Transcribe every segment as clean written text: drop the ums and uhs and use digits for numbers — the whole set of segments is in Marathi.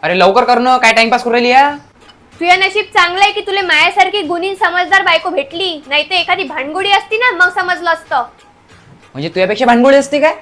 अरे लवकर कर ना, काय टाइमपास करू राहिली या? तुझं नशीब चांगलं आहे की तुला मायासारखी गुणी समजदार बायको भेटली, नाही तर एखादी भांडगुडी असती ना मग समजलं असतं. म्हणजे तुझ्यापेक्षा भांडगोळी असते काय?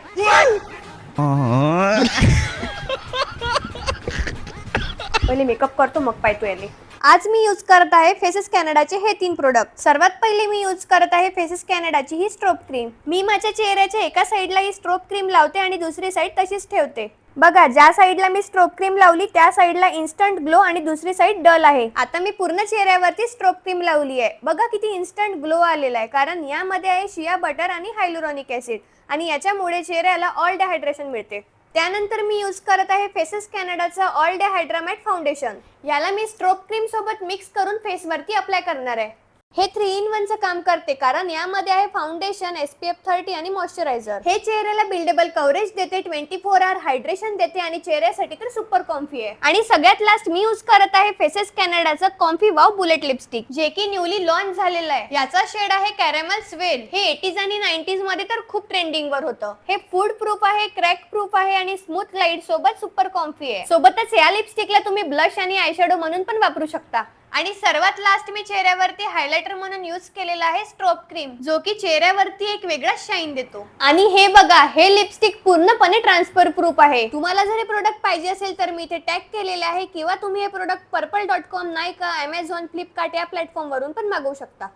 पहिले मेकअप करतो मग पाहतो याले. आज मी यूज करत आहे फेसेस कॅनडाचे हे 3 प्रोडक्ट. सर्वात पहिले मी यूज करत आहे फेसेस कॅनडाची ही स्ट्रोब क्रीम. मी माझ्या चेहऱ्याच्या एका साईडला ही स्ट्रोब क्रीम लावते आणि दुसरी साईड तशीच ठेवते. बघा, ज्या साईडला मी स्ट्रोब क्रीम लावली त्या साईडला इन्स्टंट ग्लो आणि दुसरी साईड डल आहे. आता मी पूर्ण चेहऱ्यावरती स्ट्रोब क्रीम लावली आहे. बघा किती इन्स्टंट ग्लो आलेला आहे, कारण यामध्ये आहे शिया बटर आणि हायलुरॉनिक ऍसिड आणि याच्यामुळे चेहऱ्याला ऑल डिहायड्रेशन मिळते. त्यानंतर मी यूज करत आहे फेसेस कॅनडाचा ऑल डे हायड्रामॅट फाउंडेशन. याला मी स्ट्रोब क्रीम सोबत मिक्स करून फेसवरती अप्लाय करणार आहे. हे 3 in 1 चं काम करते, कारण यामध्ये आहे फाउंडेशन, SPF 30 आणि मॉइश्चरायझर. हे चेहऱ्याला बिल्डेबल कव्हरेज देते, 24 hour हायड्रेशन देते आणि चेहऱ्यासाठी तर सुपर कॉम्फी आहे. आणि सगळ्यात लास्ट मी यूज करत आहे फेसेस कॅनडाचं कॉम्फी वाव बुलेट लिपस्टिक, जे की न्यूली लॉन्च झालेलं आहे. याचा शेड आहे कॅरेमल स्वेड. हे 80s आणि 90s मध्ये तर खूप ट्रेंडिंग वर होतं. हे फूड प्रूफ आहे, क्रॅक प्रूफ आहे आणि स्मूथ लाईट सोबत सुपर कॉम्फी आहे. सोबतच या लिपस्टिकला तुम्ही ब्लश आणि आयशॅडो म्हणून पण वापरू शकता. आणि सर्वात लास्ट मी चेहऱ्यावरती हायलायटर म्हणून यूज केलेला आहे स्ट्रोब क्रीम, जो की चेहऱ्यावरती एक वेगळा शाईन देतो. आणि हे बघा, हे लिपस्टिक पूर्णपणे ट्रान्सफर प्रूफ आहे. तुम्हाला जर हे प्रोडक्ट पाहिजे असेल तर मी इथे टॅग केलेले आहे, किंवा तुम्ही हे प्रोडक्ट purple.com, नायका, Amazon, फ्लिपकार्ट या प्लॅटफॉर्म वरून पण मागवू शकता.